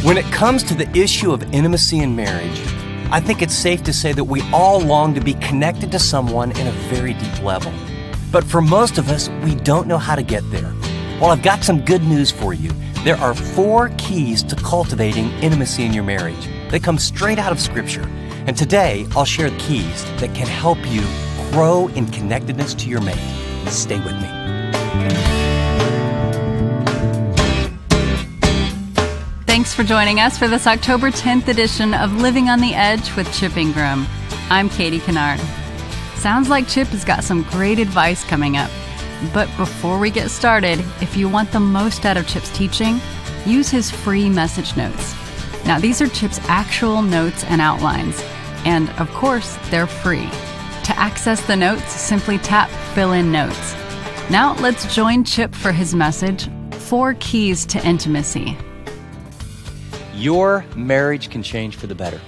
When it comes to the issue of intimacy in marriage, I think it's safe to say that we all long to be connected to someone in a very deep level. But for most of us, we don't know how to get there. Well, I've got some good news for you. There are 4 keys to cultivating intimacy in your marriage. They come straight out of Scripture. And today, I'll share keys that can help you grow in connectedness to your mate. Stay with me. Thanks for joining us for this October 10th edition of Living on the Edge with Chip Ingram. I'm Katie Kennard. Sounds like Chip has got some great advice coming up. But before we get started, if you want the most out of Chip's teaching, use his free message notes. Now, these are Chip's actual notes and outlines. And, of course, they're free. To access the notes, simply tap Fill in Notes. Now, let's join Chip for his message, 4 Keys to Intimacy. Your marriage can change for the better.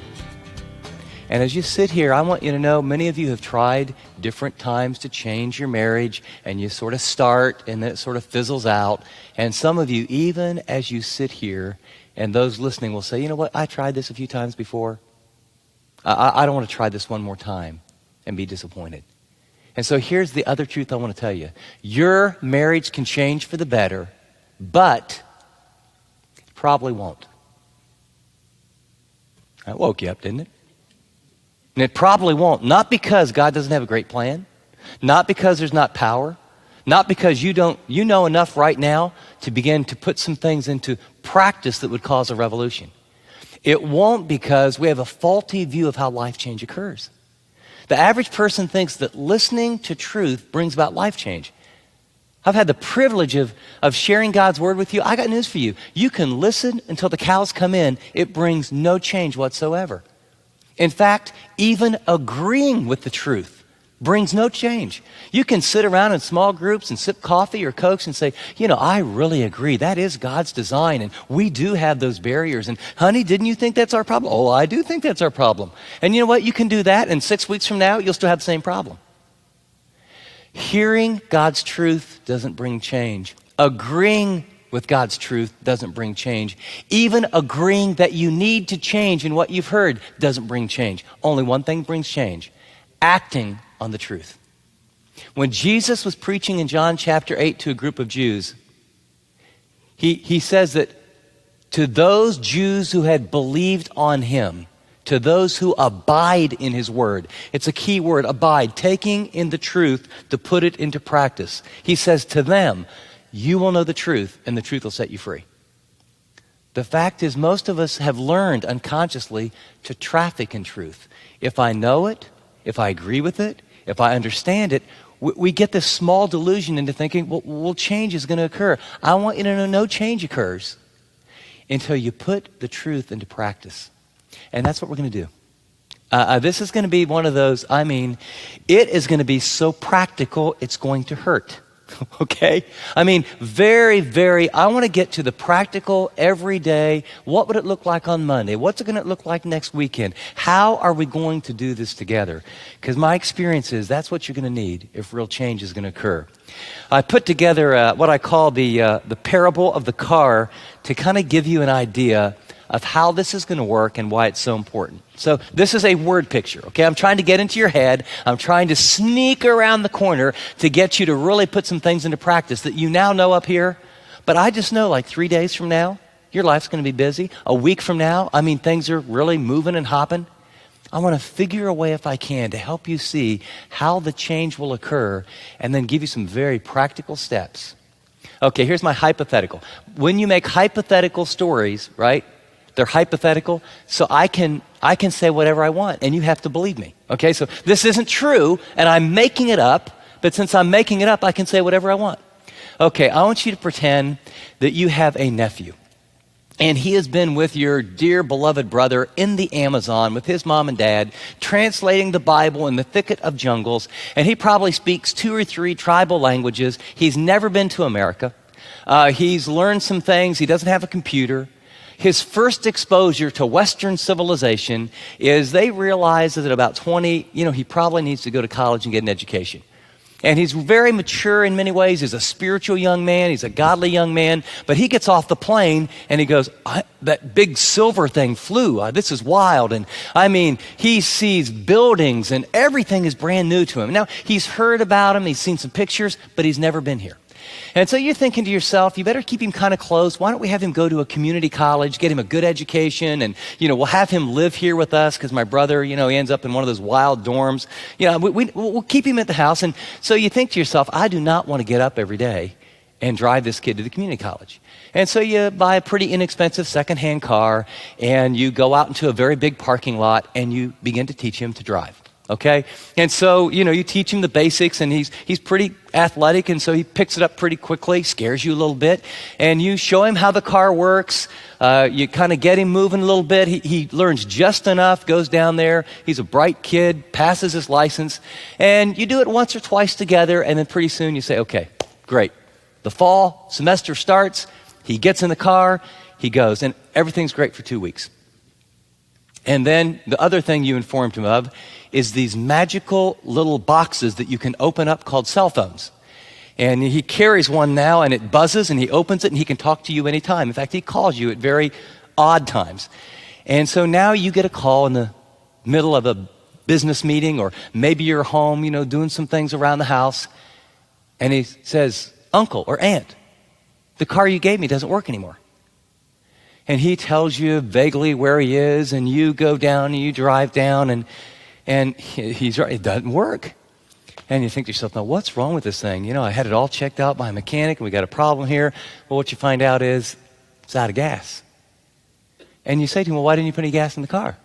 And as you sit here, I want you to know many of you have tried different times to change your marriage, and you sort of start and then it sort of fizzles out. And some of you, even as you sit here, and those listening will say, you know what, I tried this a few times before. I don't want to try this one more time and be disappointed. And so here's the other truth I want to tell you. Your marriage can change for the better, but it probably won't. That woke you up, didn't it? And it probably won't. Not because God doesn't have a great plan. Not because there's not power. Not because you know enough right now to begin to put some things into practice that would cause a revolution. It won't because we have a faulty view of how life change occurs. The average person thinks that listening to truth brings about life change. I've had the privilege of sharing God's word with you. I got news for you. You can listen until the cows come in. It brings no change whatsoever. In fact, even agreeing with the truth brings no change. You can sit around in small groups and sip coffee or Cokes and say, you know, I really agree. That is God's design, and we do have those barriers. And honey, didn't you think that's our problem? Oh, I do think that's our problem. And you know what? You can do that, and 6 weeks from now, you'll still have the same problem. Hearing God's truth doesn't bring change. Agreeing with God's truth doesn't bring change. Even agreeing that you need to change in what you've heard doesn't bring change. Only one thing brings change: acting on the truth. When Jesus was preaching in John chapter 8 to a group of Jews, he says that to those Jews who had believed on him, to those who abide in his word. It's a key word, abide, taking in the truth to put it into practice. He says to them, you will know the truth, and the truth will set you free. The fact is, most of us have learned unconsciously to traffic in truth. If I know it, if I agree with it, if I understand it, we get this small delusion into thinking, well, change is going to occur. I want you to know no change occurs until you put the truth into practice. And that's what we're going to do. This is going to be one of those, it is going to be so practical, it's going to hurt. Okay? I want to get to the practical, everyday. What would it look like on Monday? What's it going to look like next weekend? How are we going to do this together? Because my experience is that's what you're going to need if real change is going to occur. I put together what I call the parable of the car to kind of give you an idea of how this is going to work and why it's so important. So this is a word picture, okay? I'm trying to get into your head. I'm trying to sneak around the corner to get you to really put some things into practice that you now know up here. But I just know like 3 days from now, your life's going to be busy. A week from now, things are really moving and hopping. I want to figure a way, if I can, to help you see how the change will occur and then give you some very practical steps. Okay, here's my hypothetical. When you make hypothetical stories, right? They're hypothetical, so I can say whatever I want, and you have to believe me. Okay, so this isn't true, and I'm making it up, but since I'm making it up, I can say whatever I want. Okay, I want you to pretend that you have a nephew, and he has been with your dear beloved brother in the Amazon with his mom and dad, translating the Bible in the thicket of jungles, and he probably speaks 2 or 3 tribal languages. He's never been to America. He's learned some things. He doesn't have a computer. His first exposure to Western civilization is they realize that at about 20, he probably needs to go to college and get an education. And he's very mature in many ways. He's a spiritual young man. He's a godly young man. But he gets off the plane and he goes, that big silver thing flew. This is wild. And I mean, he sees buildings and everything is brand new to him. Now, he's heard about him. He's seen some pictures, but he's never been here. And so you're thinking to yourself, you better keep him kind of close. Why don't we have him go to a community college, get him a good education, and, we'll have him live here with us because my brother, he ends up in one of those wild dorms. We'll keep him at the house. And so you think to yourself, I do not want to get up every day and drive this kid to the community college. And so you buy a pretty inexpensive secondhand car, and you go out into a very big parking lot, and you begin to teach him to drive. Okay? And so, you teach him the basics, and he's pretty athletic, and so he picks it up pretty quickly, scares you a little bit, and you show him how the car works. You kind of get him moving a little bit. He learns just enough, goes down there. He's a bright kid, passes his license, and you do it once or twice together, and then pretty soon you say, okay, great. The fall semester starts, he gets in the car, he goes, and everything's great for 2 weeks. And then the other thing you informed him of is these magical little boxes that you can open up called cell phones. And he carries one now, and it buzzes, and he opens it, and he can talk to you anytime. In fact, he calls you at very odd times. And so now you get a call in the middle of a business meeting, or maybe you're home, doing some things around the house, and he says, Uncle or Aunt, the car you gave me doesn't work anymore. And he tells you vaguely where he is, and you go down and you drive down, and he's right, it doesn't work. And you think to yourself, now what's wrong with this thing? I had it all checked out by a mechanic, and we got a problem here. Well, what you find out is it's out of gas. And you say to him, well, why didn't you put any gas in the car?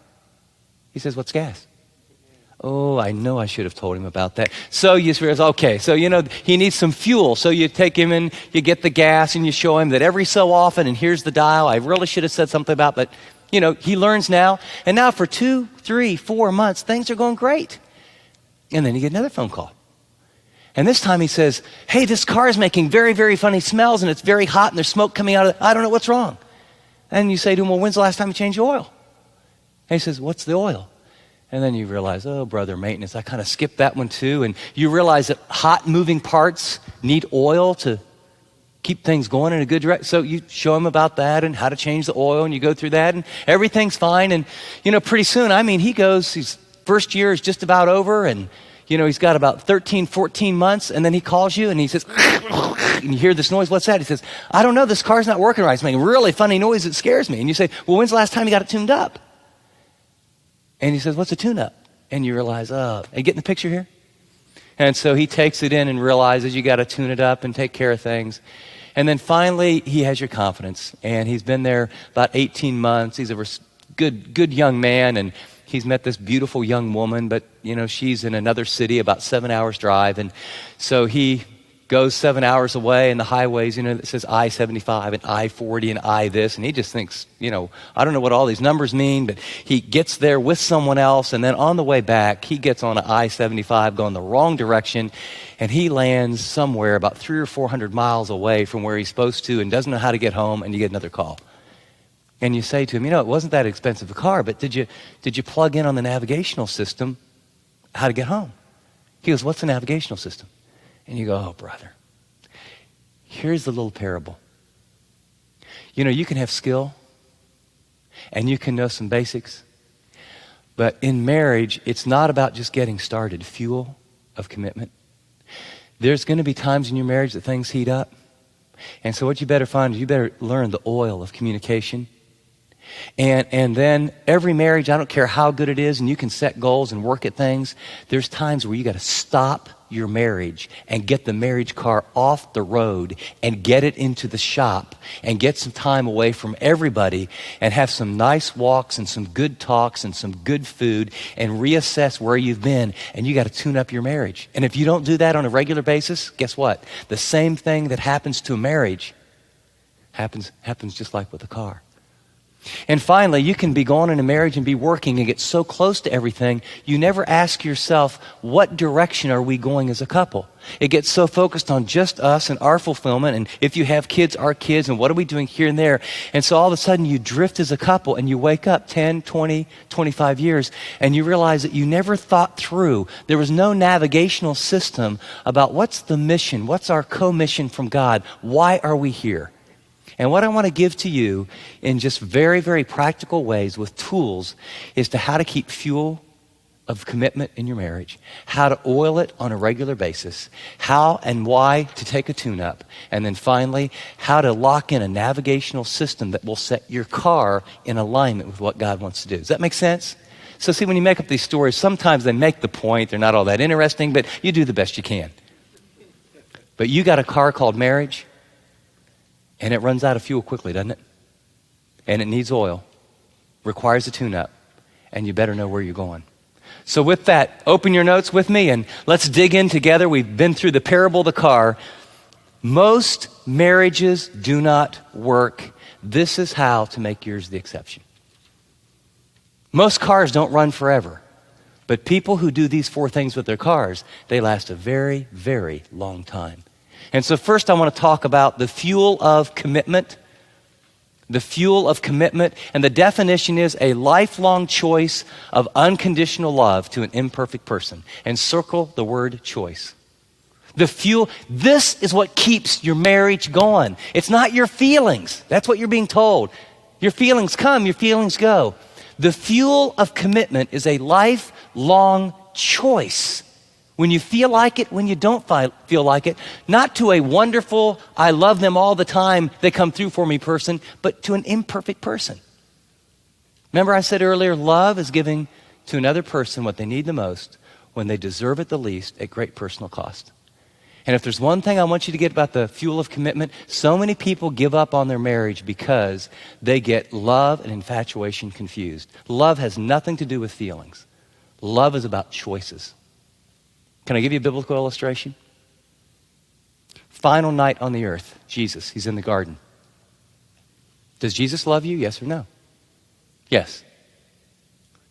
He says, what's gas? Oh, I know I should have told him about that. So you realize, okay, so he needs some fuel. So you take him and you get the gas and you show him that every so often, and here's the dial. I really should have said something about, but he learns now. And now for 2, 3, 4 months, things are going great. And then you get another phone call. And this time he says, hey, this car is making very, very funny smells, and it's very hot, and there's smoke coming out of it. I don't know what's wrong. And you say to him, well, when's the last time you changed the oil? And he says, what's the oil? And then you realize, oh, brother, maintenance, I kind of skipped that one too. And you realize that hot moving parts need oil to keep things going in a good direction. So you show him about that and how to change the oil, and you go through that, and everything's fine. And, pretty soon, his first year is just about over, and, he's got about 13, 14 months, and then he calls you, and he says, and you hear this noise. What's that? He says, I don't know, this car's not working right. It's making a really funny noise. It scares me. And you say, well, when's the last time you got it tuned up? And he says, what's a tune-up? And you realize, are you getting the picture here? And so he takes it in and realizes you got to tune it up and take care of things. And then finally, he has your confidence. And he's been there about 18 months. He's a good young man, and he's met this beautiful young woman, but, she's in another city about 7 hours drive. And so he goes 7 hours away, and the highways, it says I-75 and I-40 and I this, and he just thinks, I don't know what all these numbers mean, but he gets there with someone else, and then on the way back, he gets on an I-75 going the wrong direction, and he lands somewhere about 300 or 400 miles away from where he's supposed to and doesn't know how to get home, and you get another call. And you say to him, it wasn't that expensive a car, but did you plug in on the navigational system how to get home? He goes, what's the navigational system? And you go, oh, brother, here's the little parable. You can have skill, and you can know some basics, but in marriage, it's not about just getting started. Fuel of commitment. There's going to be times in your marriage that things heat up. And so what you better find is you better learn the oil of communication. And then every marriage, I don't care how good it is, and you can set goals and work at things, there's times where you got to stop your marriage and get the marriage car off the road and get it into the shop and get some time away from everybody and have some nice walks and some good talks and some good food and reassess where you've been, and you got to tune up your marriage. And if you don't do that on a regular basis, guess what? The same thing that happens to a marriage happens just like with a car. And finally, you can be going in a marriage and be working and get so close to everything, you never ask yourself, what direction are we going as a couple? It gets so focused on just us and our fulfillment, and if you have kids, our kids, and what are we doing here and there? And so all of a sudden you drift as a couple and you wake up 10, 20, 25 years and you realize that you never thought through. There was no navigational system about what's the mission, what's our co-mission from God, why are we here? And what I want to give to you in just very, very practical ways with tools is to how to keep fuel of commitment in your marriage, how to oil it on a regular basis, how and why to take a tune-up, and then finally, how to lock in a navigational system that will set your car in alignment with what God wants to do. Does that make sense? So see, when you make up these stories, sometimes they make the point, they're not all that interesting, but you do the best you can. But you got a car called marriage, and it runs out of fuel quickly, doesn't it? And it needs oil, requires a tune-up, and you better know where you're going. So with that, open your notes with me and let's dig in together. We've been through the parable of the car. Most marriages do not work. This is how to make yours the exception. Most cars don't run forever, but people who do these 4 things with their cars, they last a very, very long time. And so first I want to talk about the fuel of commitment. The fuel of commitment, and the definition is a lifelong choice of unconditional love to an imperfect person. And circle the word choice. The fuel, this is what keeps your marriage going. It's not your feelings. That's what you're being told. Your feelings come, your feelings go. The fuel of commitment is a lifelong choice. When you feel like it, when you don't feel like it, not to a wonderful, I love them all the time, they come through for me person, but to an imperfect person. Remember I said earlier, love is giving to another person what they need the most when they deserve it the least at great personal cost. And if there's one thing I want you to get about the fuel of commitment, so many people give up on their marriage because they get love and infatuation confused. Love has nothing to do with feelings. Love is about choices. Can I give you a biblical illustration? Final night on the earth, Jesus, he's in the garden. Does Jesus love you? Yes or no? Yes.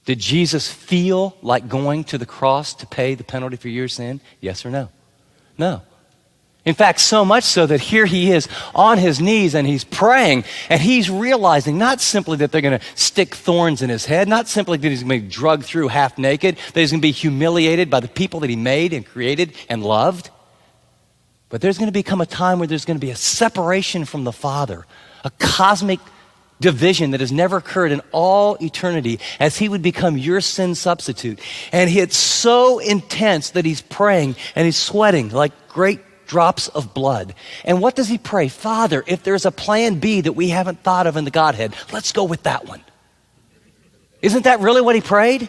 Did Jesus feel like going to the cross to pay the penalty for your sin? Yes or no? No. In fact, so much so that here he is on his knees and he's praying and he's realizing not simply that they're going to stick thorns in his head, not simply that he's going to be drugged through half naked, that he's going to be humiliated by the people that he made and created and loved, but there's going to become a time where there's going to be a separation from the Father, a cosmic division that has never occurred in all eternity as he would become your sin substitute. And it's so intense that he's praying and he's sweating like great drops of blood. And what does he pray? Father, if there's a plan B that we haven't thought of in the Godhead, let's go with that one. Isn't that really what he prayed?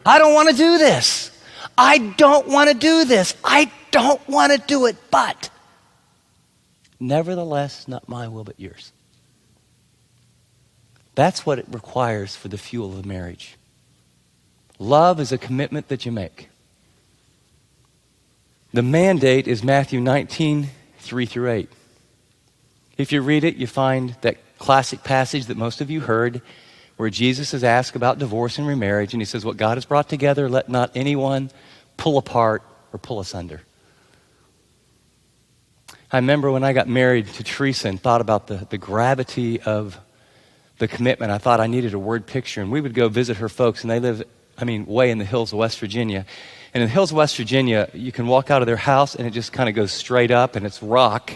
I don't want to do this. I don't want to do this. I don't want to do it, but nevertheless, not my will, but yours. That's what it requires for the fuel of marriage. Love is a commitment that you make. The mandate is Matthew 19, 3-8. If you read it, you find that classic passage that most of you heard where Jesus is asked about divorce and remarriage, and he says, what God has brought together, let not anyone pull apart or pull asunder. I remember when I got married to Teresa and thought about the gravity of the commitment, I thought I needed a word picture, and we would go visit her folks, and they live, way in the hills of West Virginia. And in the hills of West Virginia, you can walk out of their house and it just kind of goes straight up and it's rock.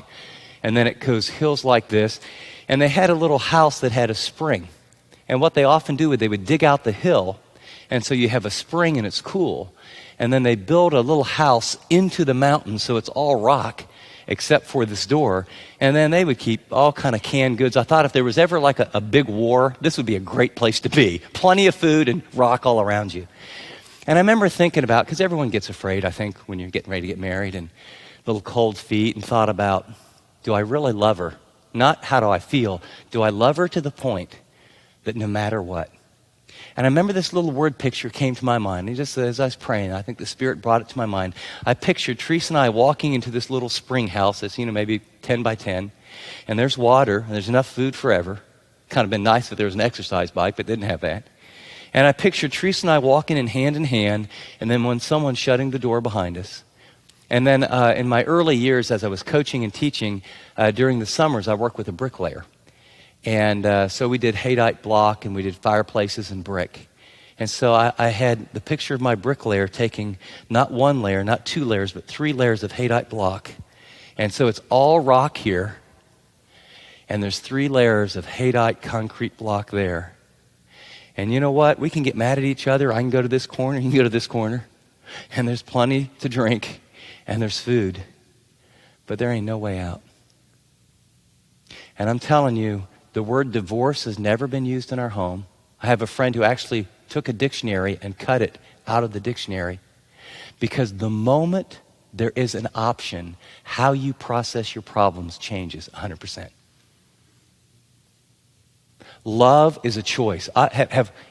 And then it goes hills like this. And they had a little house that had a spring. And what they often do is they would dig out the hill. And so you have a spring and it's cool. And then they build a little house into the mountain so it's all rock except for this door. And then they would keep all kind of canned goods. I thought if there was ever like a big war, this would be a great place to be. Plenty of food and rock all around you. And I remember thinking about, because everyone gets afraid, I think, when you're getting ready to get married, and little cold feet, and thought about, do I really love her? Not how do I feel. Do I love her to the point that no matter what? And I remember this little word picture came to my mind. And just as I was praying, I think the Spirit brought it to my mind. I pictured Teresa and I walking into this little spring house that's, maybe 10 by 10. And there's water, and there's enough food forever. kind of been nice if there was an exercise bike, but didn't have that. And I pictured Teresa and I walking in hand, and then when someone shutting the door behind us. And then in my early years, as I was coaching and teaching, during the summers, I worked with a bricklayer. And so we did haydite block, and we did fireplaces and brick. And so I had the picture of my bricklayer taking not one layer, not two layers, but 3 layers of haydite block. And so it's all rock here, and there's 3 layers of haydite concrete block there. And you know what? We can get mad at each other. I can go to this corner, you can go to this corner, and there's plenty to drink, and there's food. But there ain't no way out. And I'm telling you, the word divorce has never been used in our home. I have a friend who actually took a dictionary and cut it out of the dictionary, because the moment there is an option, how you process your problems changes 100%. Love is a choice.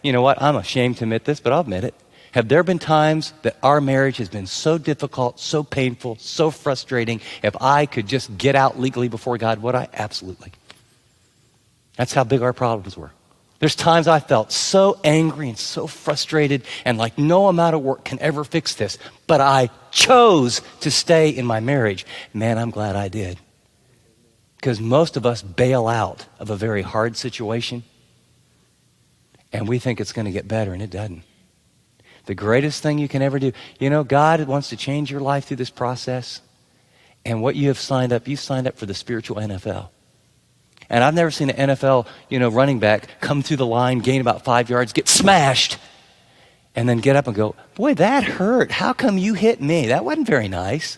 You know what? I'm ashamed to admit this, but I'll admit it. Have there been times that our marriage has been so difficult, so painful, so frustrating? If I could just get out legally before God, would I? Absolutely. That's how big our problems were. There's times I felt so angry and so frustrated, and like no amount of work can ever fix this, but I chose to stay in my marriage. Man, I'm glad I did. Because most of us bail out of a very hard situation, and we think it's going to get better, and it doesn't. The greatest thing you can ever do, you know, God wants to change your life through this process, and what you signed up for the spiritual NFL. And I've never seen an NFL, running back come through the line, gain about 5 yards, get smashed, and then get up and go, boy, that hurt. How come you hit me? That wasn't very nice.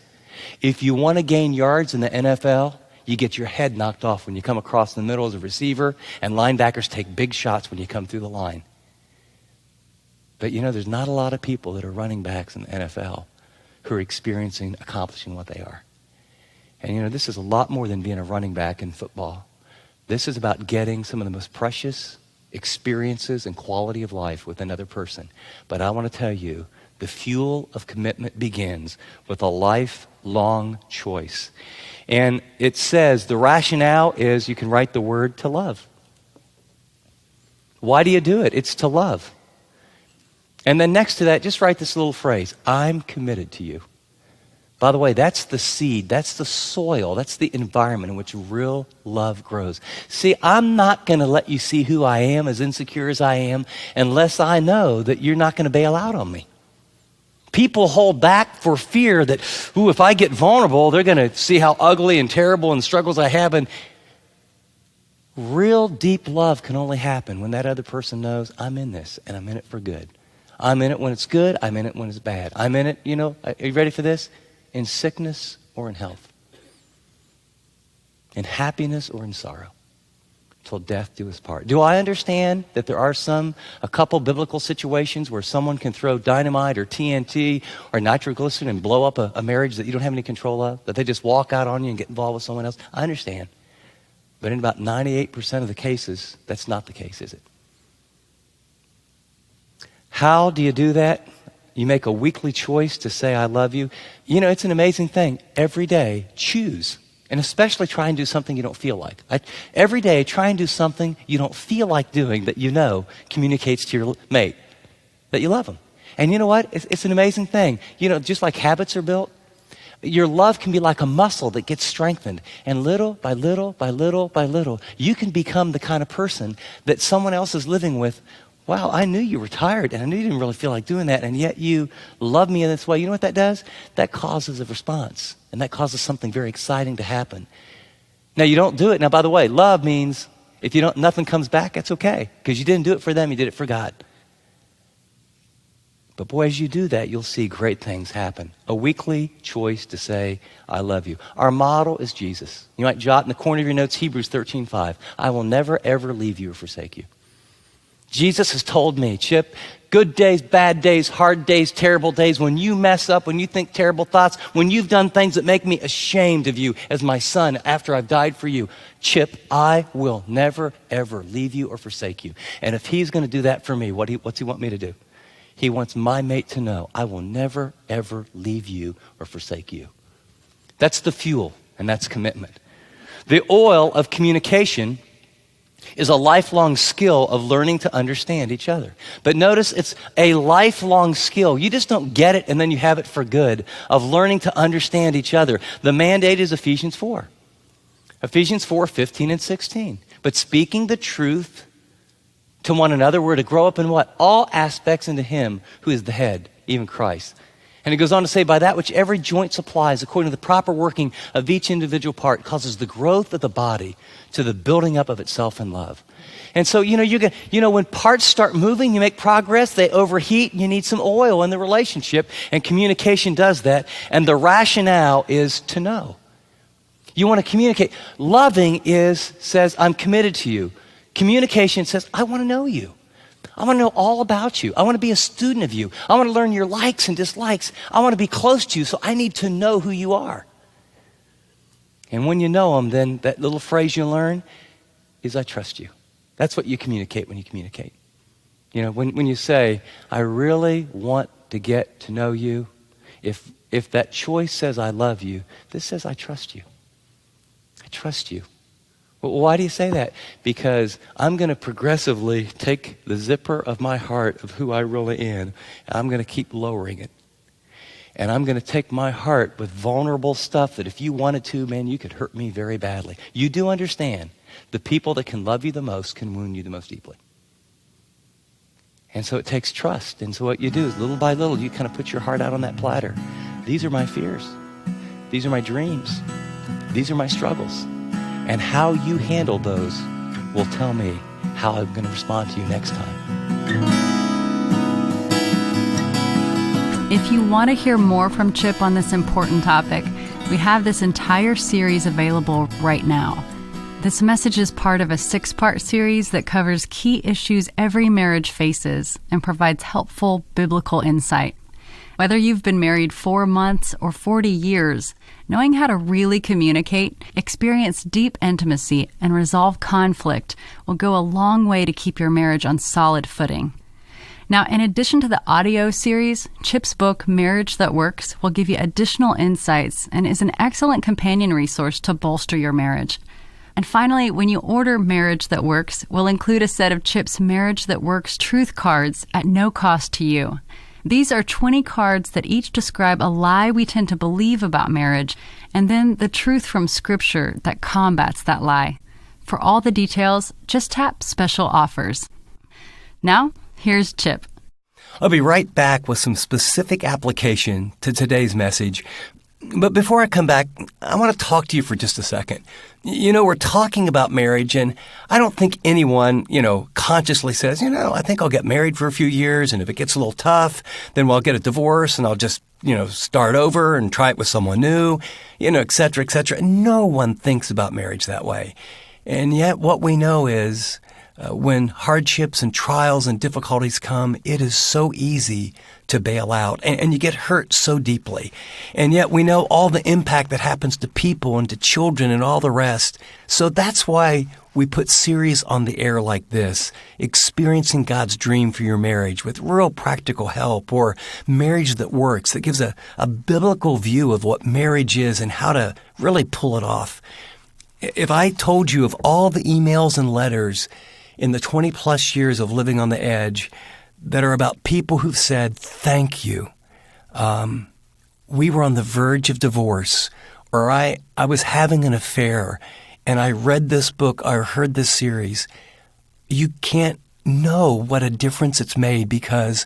If you want to gain yards in the NFL, you get your head knocked off when you come across the middle as a receiver, and linebackers take big shots when you come through the line. But there's not a lot of people that are running backs in the NFL who are accomplishing what they are. And this is a lot more than being a running back in football. This is about getting some of the most precious experiences and quality of life with another person. But I want to tell you, the fuel of commitment begins with a lifelong choice. And it says the rationale is, you can write the word to love. Why do you do it? It's to love. And then next to that, just write this little phrase, I'm committed to you. By the way, that's the seed, that's the soil, that's the environment in which real love grows. See, I'm not going to let you see who I am, as insecure as I am, unless I know that you're not going to bail out on me. People hold back for fear that, if I get vulnerable, they're going to see how ugly and terrible and struggles I have. And real deep love can only happen when that other person knows, I'm in this, and I'm in it for good. I'm in it when it's good, I'm in it when it's bad. I'm in it, are you ready for this? In sickness or in health. In happiness or in sorrow. Till death do us part. Do I understand that there are a couple biblical situations where someone can throw dynamite or TNT or nitroglycerin and blow up a marriage that you don't have any control of? That they just walk out on you and get involved with someone else? I understand. But in about 98% of the cases, that's not the case, is it? How do you do that? You make a weekly choice to say, I love you. It's an amazing thing. Every day, choose. And especially try and do something you don't feel like. Every day, try and do something you don't feel like doing that communicates to your mate that you love them. And you know what? It's an amazing thing. Just like habits are built, your love can be like a muscle that gets strengthened. And little by little by little by little, you can become the kind of person that someone else is living with. Wow, I knew you were tired, and I knew you didn't really feel like doing that, and yet you love me in this way. You know what that does? That causes a response, and that causes something very exciting to happen. Now, you don't do it. Now, by the way, love means if nothing comes back, that's okay, because you didn't do it for them, you did it for God. But boy, as you do that, you'll see great things happen. A weekly choice to say, I love you. Our model is Jesus. You might jot in the corner of your notes, Hebrews 13:5. I will never, ever leave you or forsake you. Jesus has told me, Chip, good days, bad days, hard days, terrible days, when you mess up, when you think terrible thoughts, when you've done things that make me ashamed of you as my son after I've died for you, Chip, I will never, ever leave you or forsake you. And if he's going to do that for me, what's he want me to do? He wants my mate to know, I will never, ever leave you or forsake you. That's the fuel, and that's commitment. The oil of communication is a lifelong skill of learning to understand each other. But notice it's a lifelong skill. You just don't get it and then you have it for good, of learning to understand each other. The mandate is Ephesians 4. Ephesians 4, 15 and 16. But speaking the truth to one another, we're to grow up in what? All aspects into him who is the head, even Christ. And it goes on to say, by that which every joint supplies, according to the proper working of each individual part, causes the growth of the body to the building up of itself in love. And so, when parts start moving, you make progress, they overheat, and you need some oil in the relationship, and communication does that. And the rationale is to know. You want to communicate. Loving says, I'm committed to you. Communication says, I want to know you. I want to know all about you. I want to be a student of you. I want to learn your likes and dislikes. I want to be close to you, so I need to know who you are. And when you know them, then that little phrase you learn is, I trust you. That's what you communicate when you communicate. When you say, I really want to get to know you, if that choice says, I love you, this says, I trust you. I trust you. Well, why do you say that? Because I'm going to progressively take the zipper of my heart of who I really am, and I'm going to keep lowering it. And I'm going to take my heart with vulnerable stuff that if you wanted to, man, you could hurt me very badly. You do understand the people that can love you the most can wound you the most deeply. And so it takes trust. And so what you do is little by little, you kind of put your heart out on that platter. These are my fears. These are my dreams. These are my struggles. And how you handle those will tell me how I'm going to respond to you next time. If you want to hear more from Chip on this important topic, we have this entire series available right now. This message is part of a 6-part series that covers key issues every marriage faces and provides helpful biblical insight. Whether you've been married 4 months or 40 years, knowing how to really communicate, experience deep intimacy, and resolve conflict will go a long way to keep your marriage on solid footing. Now, in addition to the audio series, Chip's book, Marriage That Works, will give you additional insights and is an excellent companion resource to bolster your marriage. And finally, when you order Marriage That Works, we'll include a set of Chip's Marriage That Works truth cards at no cost to you. These are 20 cards that each describe a lie we tend to believe about marriage, and then the truth from Scripture that combats that lie. For all the details, just tap Special Offers. Now, here's Chip. I'll be right back with some specific application to today's message. But before I come back, I want to talk to you for just a second. We're talking about marriage, and I don't think anyone, consciously says, I think I'll get married for a few years, and if it gets a little tough, then I'll get a divorce, and I'll just, start over and try it with someone new, et cetera, et cetera. No one thinks about marriage that way. And yet what we know is when hardships and trials and difficulties come, it is so easy to bail out, and you get hurt so deeply. And yet we know all the impact that happens to people and to children and all the rest. So that's why we put series on the air like this, Experiencing God's Dream for Your Marriage, with real practical help, or Marriage That Works, that gives a biblical view of what marriage is and how to really pull it off. If I told you of all the emails and letters in the 20 plus years of living on the edge that are about people who've said, thank you. We were on the verge of divorce, or I was having an affair, and I read this book or heard this series. You can't know what a difference it's made, because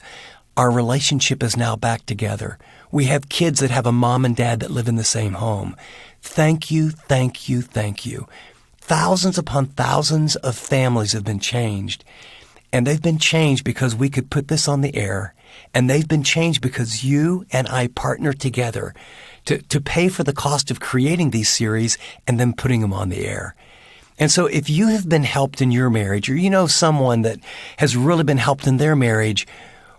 our relationship is now back together. We have kids that have a mom and dad that live in the same home. Thank you, thank you, thank you. Thousands upon thousands of families have been changed. And they've been changed because we could put this on the air. And they've been changed because you and I partnered together to pay for the cost of creating these series and then putting them on the air. And so if you have been helped in your marriage, or you know someone that has really been helped in their marriage,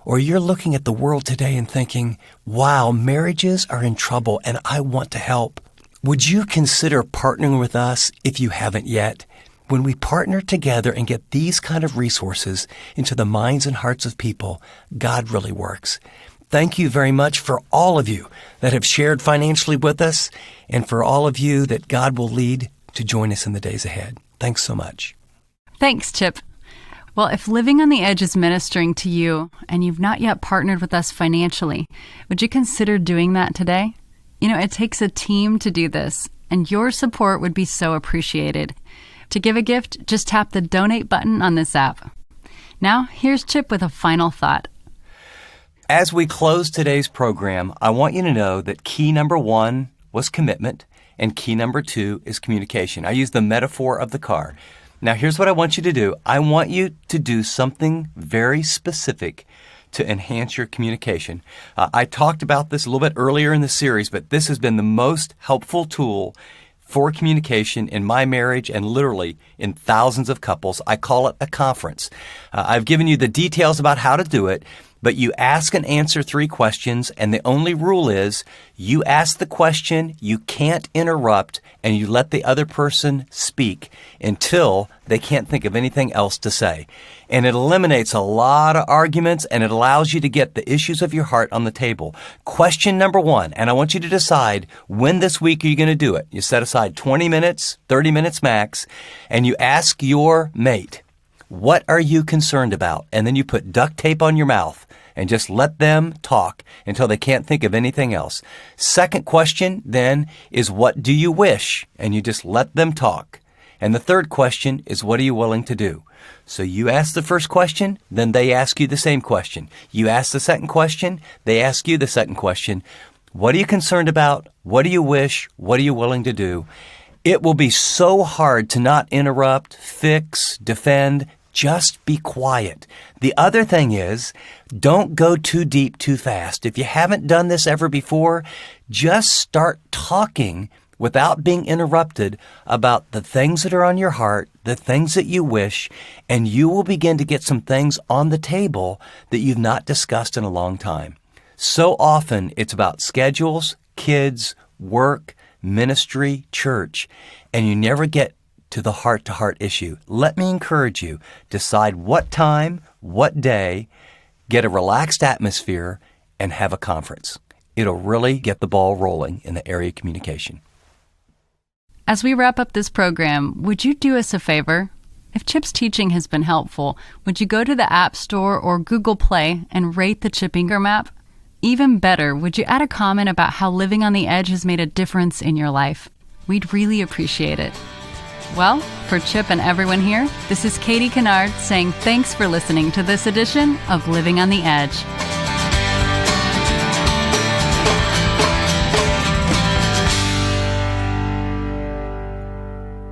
or you're looking at the world today and thinking, wow, marriages are in trouble and I want to help, would you consider partnering with us if you haven't yet? When we partner together and get these kind of resources into the minds and hearts of people, God really works. Thank you very much for all of you that have shared financially with us, and for all of you that God will lead to join us in the days ahead. Thanks so much. Thanks, Chip. Well, if Living on the Edge is ministering to you and you've not yet partnered with us financially, would you consider doing that today? It takes a team to do this, and your support would be so appreciated. To give a gift, just tap the donate button on this app. Now, here's Chip with a final thought. As we close today's program, I want you to know that key number 1 was commitment, and key number 2 is communication. I use the metaphor of the car. Now, here's what I want you to do. I want you to do something very specific to enhance your communication. I talked about this a little bit earlier in the series, but this has been the most helpful tool for communication in my marriage and literally in thousands of couples. I call it a conference. I've given you the details about how to do it, but you ask and answer 3 questions, and the only rule is you ask the question, you can't interrupt, and you let the other person speak until they can't think of anything else to say. And it eliminates a lot of arguments, and it allows you to get the issues of your heart on the table. Question number 1, and I want you to decide when this week are you going to do it. You set aside 20 minutes, 30 minutes max, and you ask your mate, what are you concerned about? And then you put duct tape on your mouth and just let them talk until they can't think of anything else. Second question then is, what do you wish? And you just let them talk. And the third question is, what are you willing to do? So you ask the first question, then they ask you the same question. You ask the second question, they ask you the second question. What are you concerned about? What do you wish? What are you willing to do? It will be so hard to not interrupt, fix, defend. Just be quiet. The other thing is, don't go too deep too fast. If you haven't done this ever before, just start talking without being interrupted about the things that are on your heart, the things that you wish, and you will begin to get some things on the table that you've not discussed in a long time. So often it's about schedules, kids, work, ministry, church, and you never get to the heart-to-heart issue. Let me encourage you, decide what time, what day, get a relaxed atmosphere, and have a conference. It'll really get the ball rolling in the area of communication. As we wrap up this program, would you do us a favor? If Chip's teaching has been helpful, would you go to the App Store or Google Play and rate the Chip Ingram app? Even better, would you add a comment about how Living on the Edge has made a difference in your life? We'd really appreciate it. Well, for Chip and everyone here, this is Katie Kennard saying thanks for listening to this edition of Living on the Edge.